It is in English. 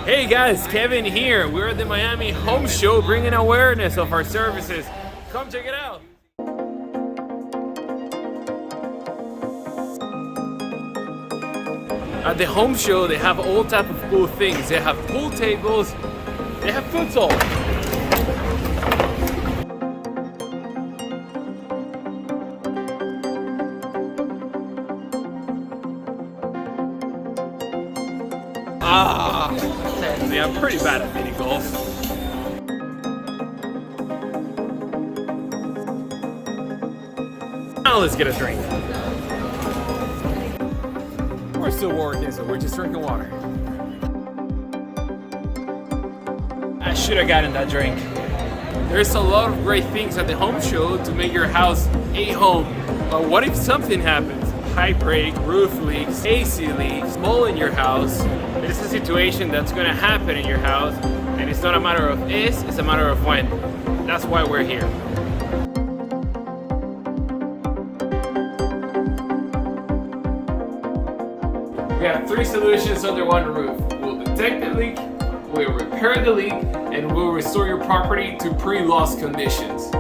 Hey guys, Kevin here. We're at the Miami Home Show bringing awareness of our services. Come check it out. At the home show, they have all type of cool things. They have pool tables, they have futsal. See, I'm pretty bad at mini golf. Now let's get a drink. We're still working, so we're just drinking water. I should have gotten that drink. There's a lot of great things at the home show to make your house a home. But what if something happens? Pipe break, roof leaks, AC leaks, mold in your house. It's a situation that's gonna happen in your house, and it's not a matter of if, it's a matter of when. That's why we're here. We have 3 solutions under one roof. We'll detect the leak, we'll repair the leak, and we'll restore your property to pre-loss conditions.